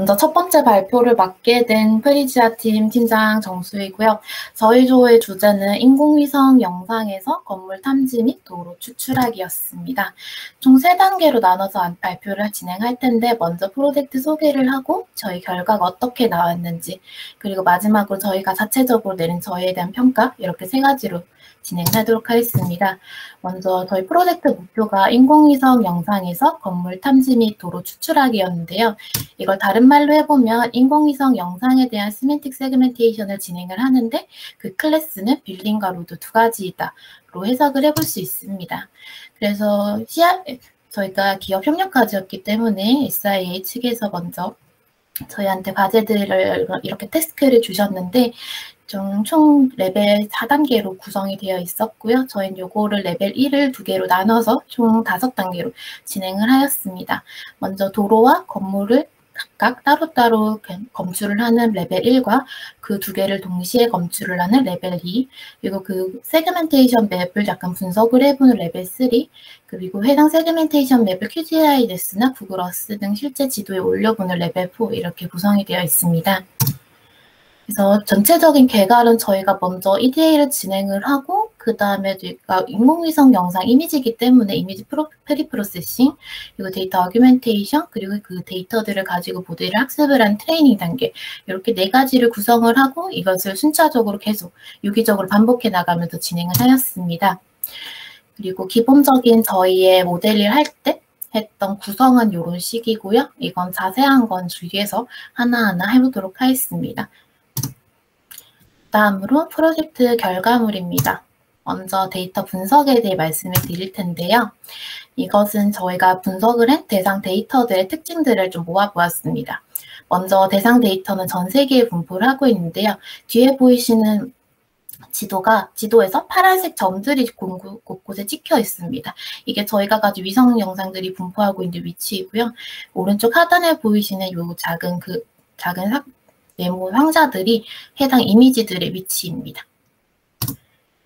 먼저 첫 번째 발표를 맡게 된 프리지아 팀 팀장 정수이고요. 저희 조의 주제는 인공위성 영상에서 건물 탐지 및 도로 추출하기였습니다. 총 3단계로 나눠서 발표를 진행할 텐데 먼저 프로젝트 소개를 하고 저희 결과가 어떻게 나왔는지 그리고 마지막으로 저희가 자체적으로 내린 저희에 대한 평가 이렇게 3가지로 진행하도록 하겠습니다. 먼저 저희 프로젝트 목표가 인공위성 영상에서 건물 탐지 및 도로 추출하기였는데요. 이걸 다른 말로 해보면 인공위성 영상에 대한 시멘틱 세그멘테이션을 진행을 하는데 그 클래스는 빌딩과 로드 2가지이다로 해석을 해볼 수 있습니다. 그래서 저희가 기업 협력과제였기 때문에 SIA 측에서 먼저 저희한테 과제들을 이렇게 태스크를 주셨는데 총 레벨 4단계로 구성이 되어 있었고요. 저희는 요거를 레벨 1을 2개로 나눠서 총 5단계로 진행을 하였습니다. 먼저 도로와 건물을 각각 따로따로 검출을 하는 레벨 1과 그 2개를 동시에 검출을 하는 레벨 2, 그리고 그 세그멘테이션 맵을 약간 분석을 해보는 레벨 3, 그리고 해당 세그멘테이션 맵을 QGIS나 구글 어스 등 실제 지도에 올려보는 레벨 4 이렇게 구성이 되어 있습니다. 그래서 전체적인 개괄은 저희가 먼저 EDA를 진행을 하고 그 다음에 저희가 인공위성 영상 이미지이기 때문에 이미지 프리프로세싱, 그리고 데이터 어규멘테이션, 그리고 그 데이터들을 가지고 모델을 학습을 한 트레이닝 단계 이렇게 4가지를 구성을 하고 이것을 순차적으로 계속 유기적으로 반복해 나가면서 진행을 하였습니다. 그리고 기본적인 저희의 모델을 할 때 했던 구성은 이런 식이고요. 이건 자세한 건 뒤에서 하나하나 해보도록 하겠습니다. 다음으로 프로젝트 결과물입니다. 먼저 데이터 분석에 대해 말씀을 드릴 텐데요. 이것은 저희가 분석을 한 대상 데이터들의 특징들을 좀 모아보았습니다. 먼저 대상 데이터는 전 세계에 분포를 하고 있는데요. 뒤에 보이시는 지도에서 파란색 점들이 곳곳에 찍혀 있습니다. 이게 저희가 가진 위성 영상들이 분포하고 있는 위치이고요. 오른쪽 하단에 보이시는 이 작은 네모 상자들이 해당 이미지들의 위치입니다.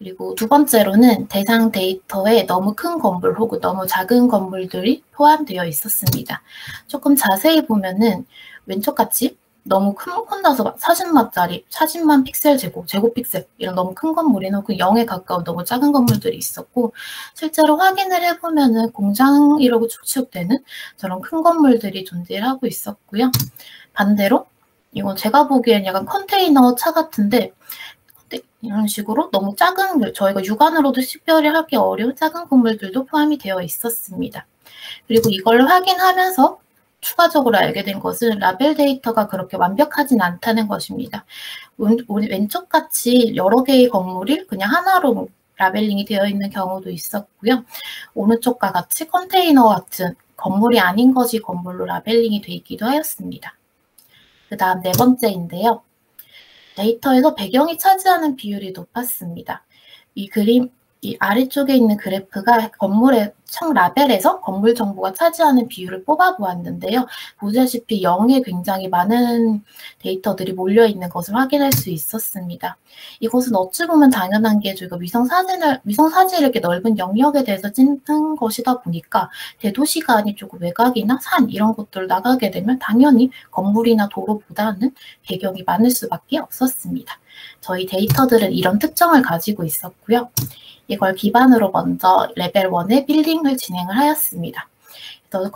그리고 두 번째로는 대상 데이터에 너무 큰 건물 혹은 너무 작은 건물들이 포함되어 있었습니다. 조금 자세히 보면은 왼쪽같이 너무 큰다서 40만 픽셀 제곱 픽셀 이런 너무 큰 건물이나 혹은 0에 가까운 너무 작은 건물들이 있었고 실제로 확인을 해보면은 공장이라고 추측되는 저런 큰 건물들이 존재하고 있었고요. 반대로 이건 제가 보기엔 약간 컨테이너 차 같은데 이런 식으로 너무 작은 저희가 육안으로도 식별이 하기 어려운 작은 건물들도 포함이 되어 있었습니다. 그리고 이걸 확인하면서 추가적으로 알게 된 것은 라벨 데이터가 그렇게 완벽하진 않다는 것입니다. 우리 왼쪽같이 여러 개의 건물이 그냥 하나로 라벨링이 되어 있는 경우도 있었고요. 오른쪽과 같이 컨테이너 같은 건물이 아닌 것이 건물로 라벨링이 되어 있기도 하였습니다. 그 다음 4번째인데요. 데이터에서 배경이 차지하는 비율이 높았습니다. 이 아래쪽에 있는 그래프가 건물의 총 라벨에서 건물 정보가 차지하는 비율을 뽑아보았는데요. 보시다시피 0에 굉장히 많은 데이터들이 몰려있는 것을 확인할 수 있었습니다. 이것은 어찌 보면 당연한 게 저희가 위성 사진을 이렇게 넓은 영역에 대해서 찍는 것이다 보니까 대도시가 아닌 조금 외곽이나 산 이런 곳들 나가게 되면 당연히 건물이나 도로보다는 배경이 많을 수밖에 없었습니다. 저희 데이터들은 이런 특성을 가지고 있었고요. 이걸 기반으로 먼저 레벨 1의 빌딩을 진행을 하였습니다. 그래서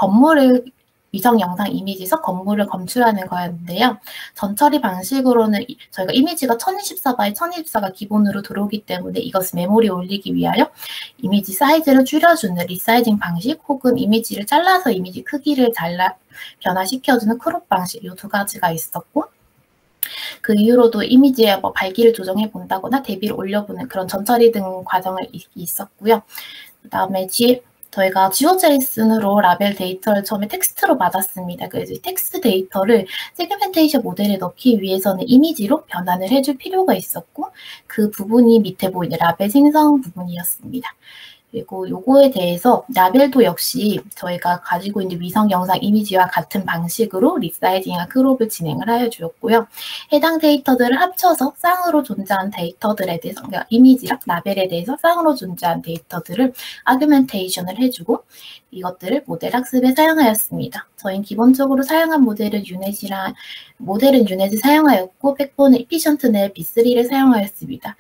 위성 영상 이미지에서 건물을 검출하는 거였는데요. 전처리 방식으로는 저희가 이미지가 1024x 1024가 기본으로 들어오기 때문에 이것을 메모리에 올리기 위하여 이미지 사이즈를 줄여주는 리사이징 방식 혹은 이미지를 잘라서 이미지 크기를 변화시켜주는 크롭 방식 이 2가지가 있었고 그 이후로도 이미지에 밝기를 조정해 본다거나 대비를 올려보는 그런 전처리 등 과정이 있었고요. 그 다음에 저희가 GeoJSON으로 라벨 데이터를 처음에 텍스트로 받았습니다. 그래서 텍스트 데이터를 세그멘테이션 모델에 넣기 위해서는 이미지로 변환을 해줄 필요가 있었고 그 부분이 밑에 보이는 라벨 생성 부분이었습니다. 그리고 요거에 대해서 라벨도 역시 저희가 가지고 있는 위성 영상 이미지와 같은 방식으로 리사이징과 크롭을 진행을 하여 주었고요. 해당 데이터들을 합쳐서 쌍으로 존재한 데이터들에 대해서, 그러니까 이미지랑 라벨에 대해서 쌍으로 존재한 데이터들을 아규멘테이션을 해주고 이것들을 모델 학습에 사용하였습니다. 저희는 기본적으로 사용한 모델은 유넷을 사용하였고 백본은 이피션트넷 B3를 사용하였습니다.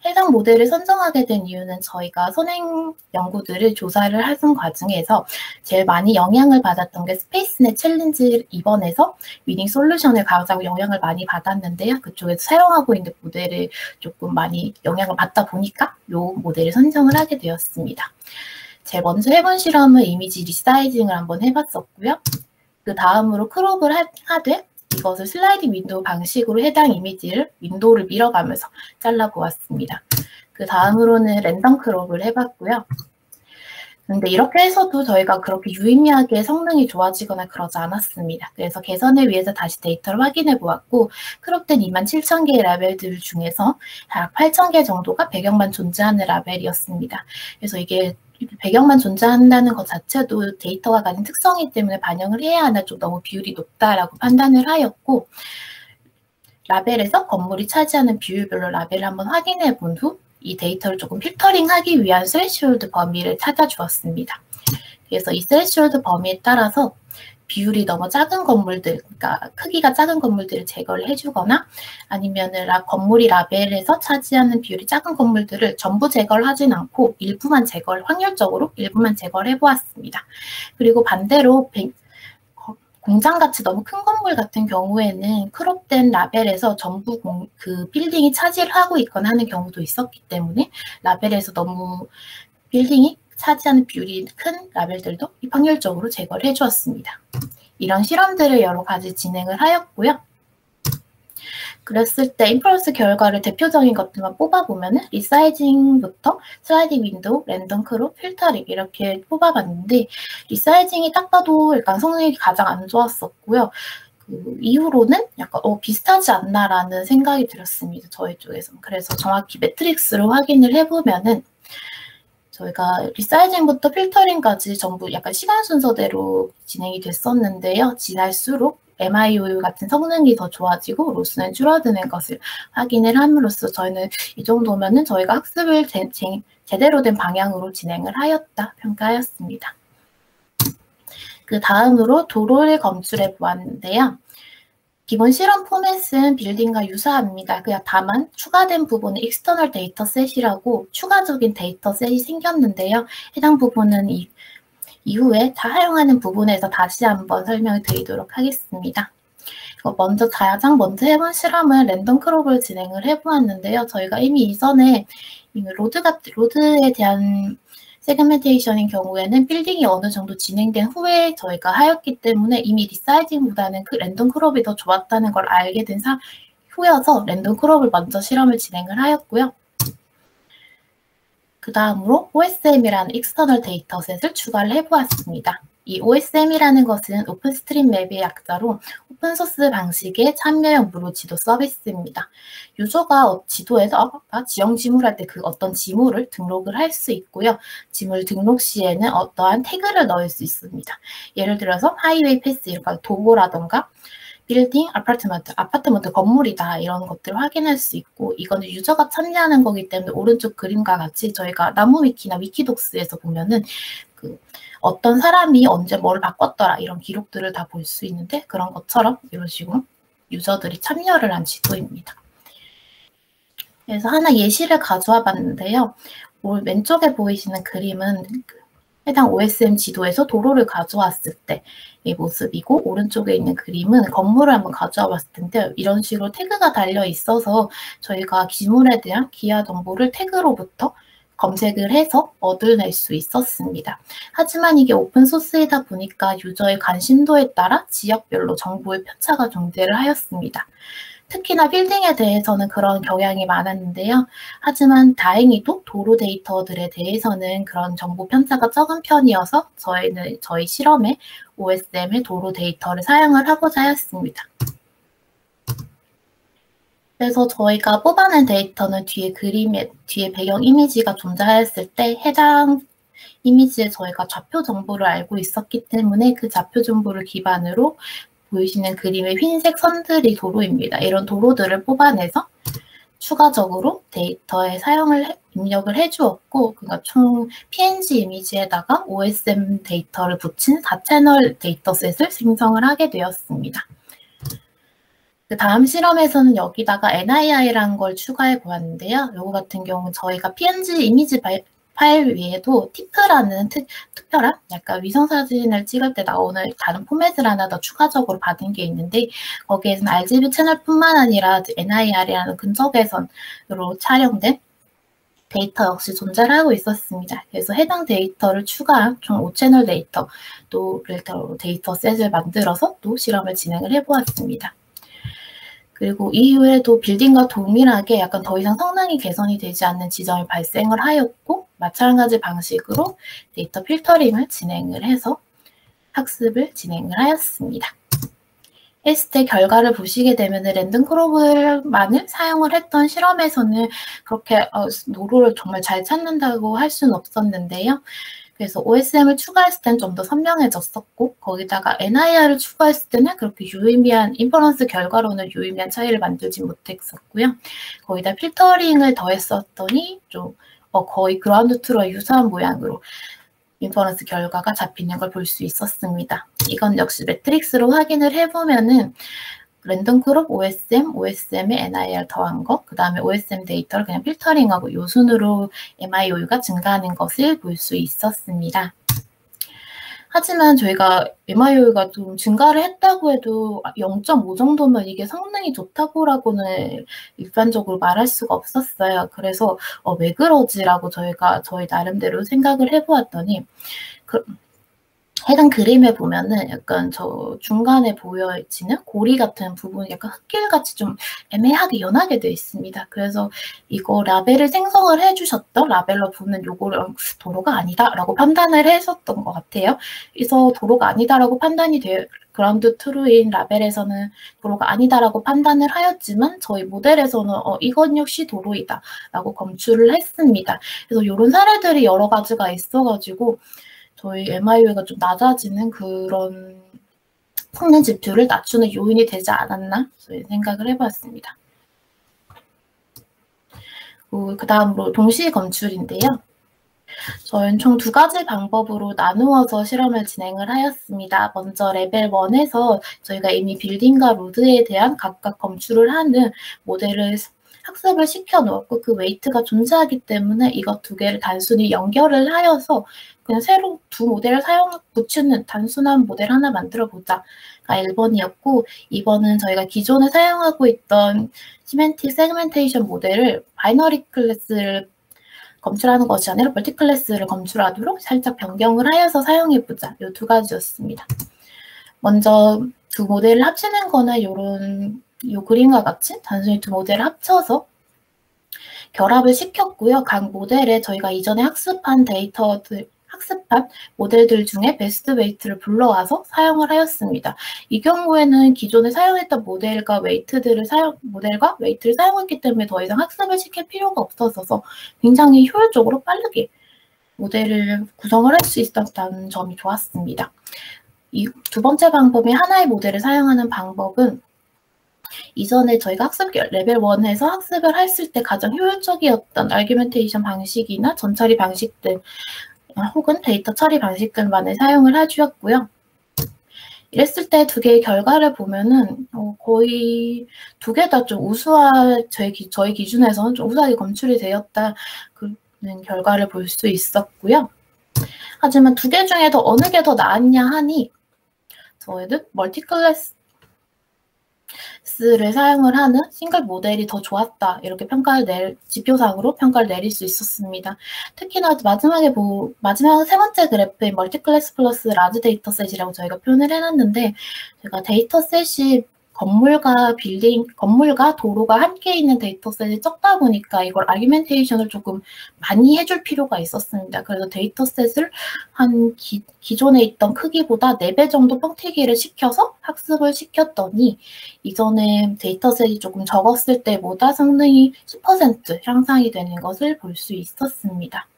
해당 모델을 선정하게 된 이유는 저희가 선행 연구들을 조사를 하는 과정에서 제일 많이 영향을 받았던 게 스페이스넷 챌린지 2번에서 위닝 솔루션을 가장 영향을 많이 받았는데요. 그쪽에서 사용하고 있는 모델을 조금 많이 영향을 받다 보니까 이 모델을 선정을 하게 되었습니다. 제일 먼저 해본 실험은 이미지 리사이징을 한번 해봤었고요. 그 다음으로 크롭을 하되 이것을 슬라이딩 윈도우 방식으로 해당 이미지를 윈도우를 밀어가면서 잘라보았습니다. 그 다음으로는 랜덤 크롭을 해봤고요. 근데 이렇게 해서도 저희가 그렇게 유의미하게 성능이 좋아지거나 그러지 않았습니다. 그래서 개선을 위해서 다시 데이터를 확인해 보았고 크롭된 27,000개의 라벨들 중에서 약 8,000개 정도가 배경만 존재하는 라벨이었습니다. 그래서 이게 배경만 존재한다는 것 자체도 데이터가 가진 특성이기 때문에 반영을 해야 하나 좀 너무 비율이 높다라고 판단을 하였고 라벨에서 건물이 차지하는 비율별로 라벨을 한번 확인해 본 후 이 데이터를 조금 필터링하기 위한 스레시홀드 범위를 찾아주었습니다. 그래서 이 스레시홀드 범위에 따라서 비율이 너무 작은 건물들, 그러니까 크기가 작은 건물들을 제거를 해주거나 아니면은 건물이 라벨에서 차지하는 비율이 작은 건물들을 전부 제거를 하진 않고 확률적으로 일부만 제거를 해보았습니다. 그리고 반대로 공장같이 너무 큰 건물 같은 경우에는 크롭된 라벨에서 전부 그 빌딩이 차지를 하고 있거나 하는 경우도 있었기 때문에 라벨에서 너무 빌딩이 차지하는 비율이 큰 라벨들도 확률적으로 제거를 해주었습니다. 이런 실험들을 여러 가지 진행을 하였고요. 그랬을 때 인퍼런스 결과를 대표적인 것들만 뽑아보면은 리사이징부터 슬라이딩 윈도우, 랜덤 크롭, 필터링 이렇게 뽑아봤는데 리사이징이 딱 봐도 약간 성능이 가장 안 좋았었고요. 그 이후로는 약간 비슷하지 않나라는 생각이 들었습니다. 저희 쪽에서. 그래서 정확히 매트릭스로 확인을 해보면은 저희가 리사이징부터 필터링까지 전부 약간 시간 순서대로 진행이 됐었는데요. 지날수록 MIOU 같은 성능이 더 좋아지고 로스는 줄어드는 것을 확인을 함으로써 저희는 이 정도면은 저희가 학습을 제대로 된 방향으로 진행을 하였다 평가하였습니다. 그 다음으로 도로를 검출해 보았는데요. 기본 실험 포맷은 빌딩과 유사합니다. 그냥 다만 추가된 부분은 익스터널 데이터셋이라고 추가적인 데이터셋이 생겼는데요. 해당 부분은 이후에 다 사용하는 부분에서 다시 한번 설명을 드리도록 하겠습니다. 가장 먼저 해본 실험은 랜덤 크롭을 진행을 해보았는데요. 저희가 이미 이전에 로드에 대한 세그멘테이션인 경우에는 빌딩이 어느 정도 진행된 후에 저희가 하였기 때문에 이미 리사이징보다는 그 랜덤 크롭이 더 좋았다는 걸 알게 된 후여서 랜덤 크롭을 먼저 실험을 진행을 하였고요. 그 다음으로 OSM이라는 익스터널 데이터셋을 추가를 해보았습니다. 이 OSM이라는 것은 오픈스트림맵의 약자로 오픈소스 방식의 참여형 무료 지도 서비스입니다. 유저가 지도에서 지형 지물할 때 그 어떤 지물을 등록을 할 수 있고요. 지물 등록 시에는 어떠한 태그를 넣을 수 있습니다. 예를 들어서 하이웨이 패스, 그러니까 도보라던가 빌딩, 아파트먼트 건물이다 이런 것들을 확인할 수 있고 이거는 유저가 참여하는 거기 때문에 오른쪽 그림과 같이 저희가 나무위키나 위키독스에서 보면은 그 어떤 사람이 언제 뭘 바꿨더라 이런 기록들을 다 볼 수 있는데 그런 것처럼 이런 식으로 유저들이 참여를 한 지도입니다. 그래서 하나 예시를 가져와 봤는데요. 왼쪽에 보이시는 그림은 해당 OSM 지도에서 도로를 가져왔을 때의 모습이고 오른쪽에 있는 그림은 건물을 한번 가져와 봤을 텐데 이런 식으로 태그가 달려 있어서 저희가 지물에 대한 기하 정보를 태그로부터 검색을 해서 얻어낼 수 있었습니다. 하지만 이게 오픈소스이다 보니까 유저의 관심도에 따라 지역별로 정보의 편차가 존재를 하였습니다. 특히나 빌딩에 대해서는 그런 경향이 많았는데요. 하지만 다행히도 도로 데이터들에 대해서는 그런 정보 편차가 적은 편이어서 저희는 저희 실험에 OSM의 도로 데이터를 사용을 하고자 하였습니다. 그래서 저희가 뽑아낸 데이터는 뒤에 배경 이미지가 존재하였을 때 해당 이미지에 저희가 좌표 정보를 알고 있었기 때문에 그 좌표 정보를 기반으로 보이시는 그림의 흰색 선들이 도로입니다. 이런 도로들을 뽑아내서 추가적으로 데이터에 입력을 해주었고, 그러니까 총 PNG 이미지에다가 OSM 데이터를 붙인 4채널 데이터셋을 생성을 하게 되었습니다. 그 다음 실험에서는 여기다가 NIR이라는 걸 추가해 보았는데요. 이거 같은 경우는 저희가 PNG 이미지 파일 위에도 TIFF라는 특별한 약간 위성사진을 찍을 때 나오는 다른 포맷을 하나 더 추가적으로 받은 게 있는데, 거기에서는 RGB 채널뿐만 아니라 NIR이라는 근적외선으로 촬영된 데이터 역시 존재를 하고 있었습니다. 그래서 해당 데이터를 추가한 총 5채널 데이터셋을 만들어서 또 실험을 진행을 해보았습니다. 그리고 이후에도 빌딩과 동일하게 약간 더 이상 성능이 개선이 되지 않는 지점이 발생을 하였고, 마찬가지 방식으로 데이터 필터링을 진행을 해서 학습을 진행을 하였습니다. 했을 때 결과를 보시게 되면 랜덤 크롭만을 사용을 했던 실험에서는 그렇게 노루를 정말 잘 찾는다고 할 수는 없었는데요. 그래서 OSM을 추가했을 때는 좀 더 선명해졌었고, 거기다가 NIR을 추가했을 때는 그렇게 유의미한 인퍼런스 결과로는 유의미한 차이를 만들지 못했었고요. 거기다 필터링을 더했었더니 좀 거의 그라운드 트루와 유사한 모양으로 인퍼런스 결과가 잡히는 걸 볼 수 있었습니다. 이건 역시 매트릭스로 확인을 해보면은 랜덤 크롭 OSM에 NIR 더한 거, 그 다음에 OSM 데이터를 그냥 필터링하고 요 순으로 MIOU가 증가하는 것을 볼 수 있었습니다. 하지만 저희가 MIOU가 좀 증가를 했다고 해도 0.5 정도면 이게 성능이 좋다고라고는 일반적으로 말할 수가 없었어요. 그래서 왜 그러지라고 저희 나름대로 생각을 해보았더니 해당 그림에 보면은 약간 저 중간에 보여지는 고리 같은 부분이 약간 흙길같이 좀 애매하게 연하게 되어 있습니다. 그래서 이거 라벨을 생성을 해주셨던 라벨러 분은 요거를 도로가 아니다라고 판단을 했었던 것 같아요. 그래서 도로가 아니다라고 판단이 되어 그라운드 트루인 라벨에서는 도로가 아니다라고 판단을 하였지만 저희 모델에서는 이건 역시 도로이다라고 검출을 했습니다. 그래서 이런 사례들이 여러 가지가 있어가지고 저희 MIU가 좀 낮아지는 그런 성능 지표를 낮추는 요인이 되지 않았나 저희 생각을 해봤습니다. 그 다음으로 동시 검출인데요. 저희는 총 2가지 방법으로 나누어서 실험을 진행을 하였습니다. 먼저 레벨 1에서 저희가 이미 빌딩과 로드에 대한 각각 검출을 하는 모델을 학습을 시켜 놓았고 그 웨이트가 존재하기 때문에 이것 2개를 단순히 연결을 하여서 그냥 새로 2 모델을 붙이는 단순한 모델 하나 만들어 보자가 1번이었고 2번은 저희가 기존에 사용하고 있던 시멘틱 세그멘테이션 모델을 바이너리 클래스를 검출하는 것이 아니라 멀티 클래스를 검출하도록 살짝 변경을 하여서 사용해보자. 이 2가지였습니다. 먼저 2 모델을 합치는 거는 요 그림과 같이 단순히 2 모델을 합쳐서 결합을 시켰고요. 각 모델에 저희가 이전에 학습한 모델들 중에 베스트 웨이트를 불러와서 사용을 하였습니다. 이 경우에는 기존에 사용했던 모델과 웨이트를 사용했기 때문에 더 이상 학습을 시킬 필요가 없어서 굉장히 효율적으로 빠르게 모델을 구성을 할 수 있었다는 점이 좋았습니다. 이 2번째 방법인 하나의 모델을 사용하는 방법은 이전에 저희가 학습 레벨 1에서 학습을 했을 때 가장 효율적이었던 아규멘테이션 방식이나 전처리 방식 등 혹은 데이터 처리 방식 등만을 사용을 해주었고요. 이랬을 때 2개의 결과를 보면은 거의 2개 다 좀 저희 기준에서는 좀 우수하게 검출이 되었다는 결과를 볼 수 있었고요. 하지만 2개 중에 어느 게 더 나았냐 하니 저희는 멀티클래스를 사용을 하는 싱글 모델이 더 좋았다. 이렇게 지표상으로 평가를 내릴 수 있었습니다. 특히나 마지막 3번째 그래프인 멀티클래스 플러스 라지 데이터셋이라고 저희가 표현을 해놨는데 제가 데이터셋이 건물과 도로가 함께 있는 데이터셋이 적다 보니까 이걸 아규멘테이션을 조금 많이 해줄 필요가 있었습니다. 그래서 데이터셋을 한 기존에 있던 크기보다 4배 정도 뻥튀기를 시켜서 학습을 시켰더니 이전에 데이터셋이 조금 적었을 때보다 성능이 10% 향상이 되는 것을 볼 수 있었습니다.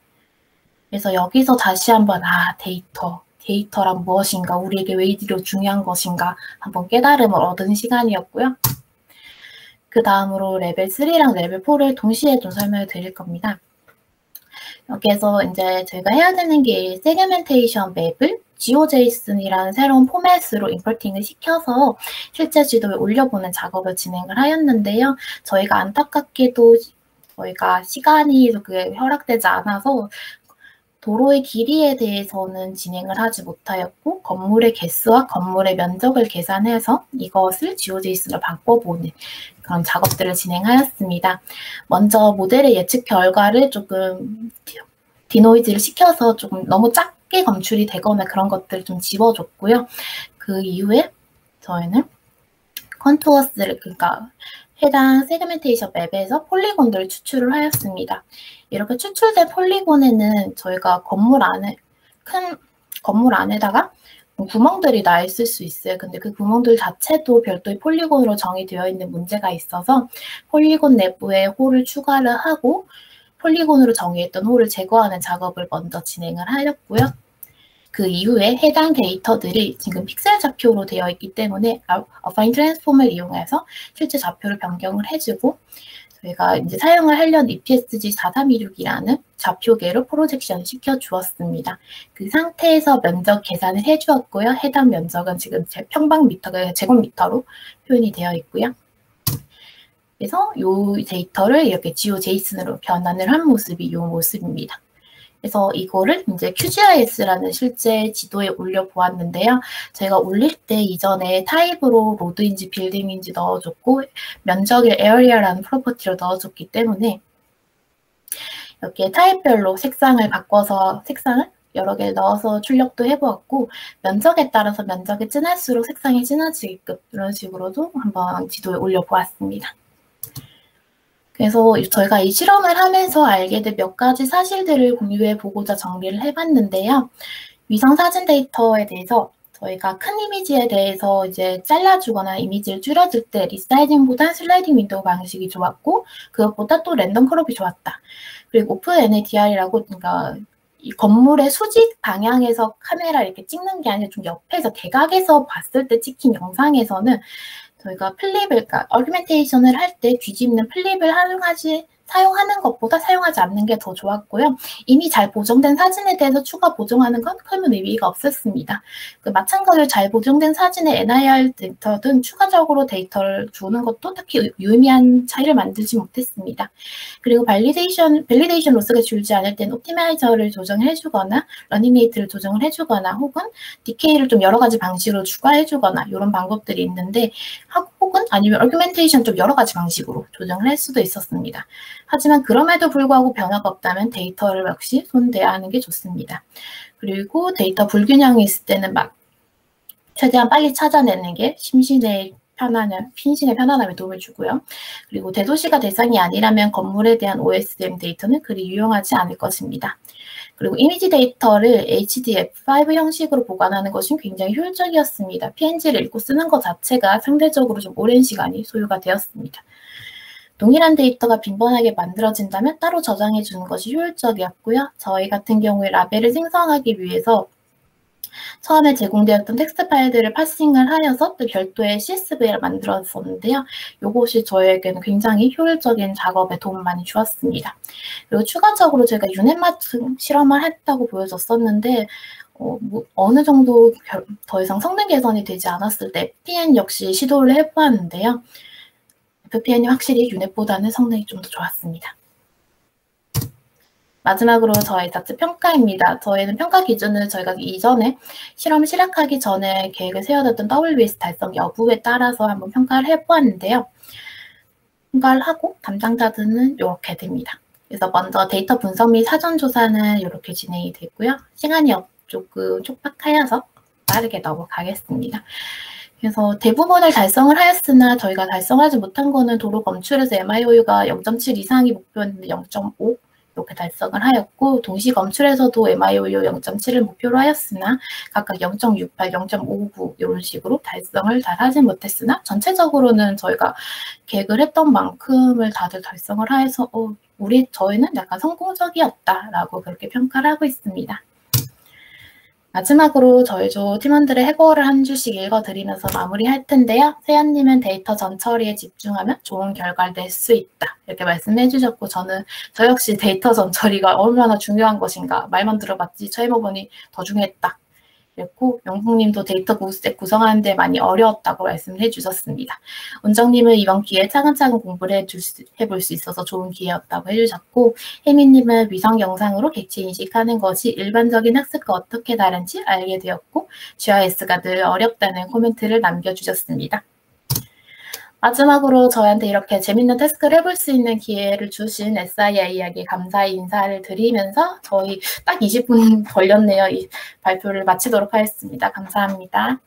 그래서 여기서 다시 한번 데이터란 무엇인가, 우리에게 왜 이리로 중요한 것인가 한번 깨달음을 얻은 시간이었고요. 그 다음으로 레벨 3랑 레벨 4를 동시에 좀 설명을 드릴 겁니다. 여기에서 이제 저희가 해야 되는 게 세그멘테이션 맵을 GeoJSON이라는 새로운 포맷으로 임포팅을 시켜서 실제 지도에 올려보는 작업을 진행을 하였는데요. 저희가 안타깝게도 저희가 시간이 그게 허락되지 않아서 도로의 길이에 대해서는 진행을 하지 못하였고, 건물의 개수와 건물의 면적을 계산해서 이것을 GeoJSON으로 바꿔보는 그런 작업들을 진행하였습니다. 먼저 모델의 예측 결과를 조금 디노이즈를 시켜서 조금 너무 작게 검출이 되거나 그런 것들을 좀 지워줬고요. 그 이후에 저희는 컨투어스를, 그러니까 해당 세그멘테이션 맵에서 폴리곤들을 추출을 하였습니다. 이렇게 추출된 폴리곤에는 저희가 큰 건물 안에다가 구멍들이 나 있을 수 있어요. 근데 그 구멍들 자체도 별도의 폴리곤으로 정의되어 있는 문제가 있어서 폴리곤 내부에 홀을 추가를 하고 폴리곤으로 정의했던 홀을 제거하는 작업을 먼저 진행을 하였고요. 그 이후에 해당 데이터들이 지금 픽셀 좌표로 되어 있기 때문에 어파인 트랜스폼을 이용해서 실제 좌표를 변경을 해주고, 저희가 이제 사용을 하려는 EPSG 4326이라는 좌표계로 프로젝션 시켜 주었습니다. 그 상태에서 면적 계산을 해주었고요. 해당 면적은 지금 평방미터가 제곱미터로 표현이 되어 있고요. 그래서 이 데이터를 이렇게 GeoJSON으로 변환을 한 모습이 이 모습입니다. 그래서 이거를 이제 QGIS라는 실제 지도에 올려보았는데요. 제가 올릴 때 이전에 타입으로 로드인지 빌딩인지 넣어줬고, 면적을 에어리아라는 프로퍼티로 넣어줬기 때문에 이렇게 타입별로 색상을 바꿔서 색상을 여러 개를 넣어서 출력도 해보았고, 면적에 따라서 면적이 진할수록 색상이 진해지게끔 이런 식으로도 한번 지도에 올려보았습니다. 그래서 저희가 이 실험을 하면서 알게 된 몇 가지 사실들을 공유해 보고자 정리를 해봤는데요. 위성 사진 데이터에 대해서 저희가 큰 이미지에 대해서 이제 잘라주거나 이미지를 줄여줄 때 리사이징보다 슬라이딩 윈도우 방식이 좋았고, 그것보다 또 랜덤 크롭이 좋았다. 그리고 오픈 NADR이라고, 그러니까 이 건물의 수직 방향에서 카메라 이렇게 찍는 게 아니라 좀 옆에서 대각에서 봤을 때 찍힌 영상에서는 저희가 플립을, 그러니까 어규멘테이션을 할 때 뒤집는 플립을 사용하는 것보다 사용하지 않는 게 더 좋았고요. 이미 잘 보정된 사진에 대해서 추가 보정하는 건 큰 의미가 없었습니다. 마찬가지로 잘 보정된 사진의 NIR 데이터든 추가적으로 데이터를 주는 것도 딱히 유의미한 차이를 만들지 못했습니다. 그리고 밸리데이션 로스가 줄지 않을 때는 옵티마이저를 조정해주거나 러닝레이트를 조정을 해주거나 혹은 디케이를 좀 여러 가지 방식으로 추가해주거나 이런 방법들이 있는데, 혹은 아니면 어규멘테이션 좀 여러 가지 방식으로 조정을 할 수도 있었습니다. 하지만 그럼에도 불구하고 변화가 없다면 데이터를 역시 손대야 하는 게 좋습니다. 그리고 데이터 불균형이 있을 때는 최대한 빨리 찾아내는 게 심신의 편안함에 도움을 주고요. 그리고 대도시가 대상이 아니라면 건물에 대한 OSM 데이터는 그리 유용하지 않을 것입니다. 그리고 이미지 데이터를 HDF5 형식으로 보관하는 것이 굉장히 효율적이었습니다. PNG를 읽고 쓰는 것 자체가 상대적으로 좀 오랜 시간이 소요가 되었습니다. 동일한 데이터가 빈번하게 만들어진다면 따로 저장해 주는 것이 효율적이었고요. 저희 같은 경우에 라벨을 생성하기 위해서 처음에 제공되었던 텍스트 파일들을 파싱을 하여서 또 별도의 CSV를 만들었었는데요. 이것이 저에게는 굉장히 효율적인 작업에 도움을 많이 주었습니다. 그리고 추가적으로 제가 유넷마트 실험을 했다고 보여줬었는데 어느 정도 더 이상 성능 개선이 되지 않았을 때 FPN 역시 시도를 해보았는데요. FPN이 확실히 유넷보다는 성능이 좀 더 좋았습니다. 마지막으로 저희 자체 평가입니다. 저희는 평가 기준을 저희가 이전에 실험을 시작하기 전에 계획을 세워뒀던 WS 달성 여부에 따라서 한번 평가를 해보았는데요. 평가를 하고 담당자들은 이렇게 됩니다. 그래서 먼저 데이터 분석 및 사전 조사는 이렇게 진행이 되고요. 시간이 조금 촉박하여서 빠르게 넘어가겠습니다. 그래서 대부분을 달성을 하였으나 저희가 달성하지 못한 거는 도로 검출에서 MIOU가 0.7 이상이 목표였는데 0.5 이렇게 달성을 하였고, 동시 검출에서도 MIOU 0.7을 목표로 하였으나 각각 0.68, 0.59 이런 식으로 달성을 잘 하지 못했으나 전체적으로는 저희가 계획을 했던 만큼을 다들 달성을 해서 저희는 약간 성공적이었다라고 그렇게 평가를 하고 있습니다. 마지막으로 저희도 팀원들의 해고를 한 줄씩 읽어드리면서 마무리할 텐데요. 세연님은 데이터 전처리에 집중하면 좋은 결과를 낼 수 있다. 이렇게 말씀해 주셨고 저 역시 데이터 전처리가 얼마나 중요한 것인가 말만 들어봤지 처해보니 더 중요했다. 그랬고 영숙님도 데이터 보호스택 구성하는 데 많이 어려웠다고 말씀을 해주셨습니다. 원정님은 이번 기회에 차근차근 공부를 해볼 수 있어서 좋은 기회였다고 해주셨고 혜미님은 위성 영상으로 객체 인식하는 것이 일반적인 학습과 어떻게 다른지 알게 되었고 GIS가 늘 어렵다는 코멘트를 남겨주셨습니다. 마지막으로 저희한테 이렇게 재밌는 태스크를 해볼 수 있는 기회를 주신 SII에게 감사의 인사를 드리면서 저희 딱 20분 걸렸네요. 이 발표를 마치도록 하겠습니다. 감사합니다.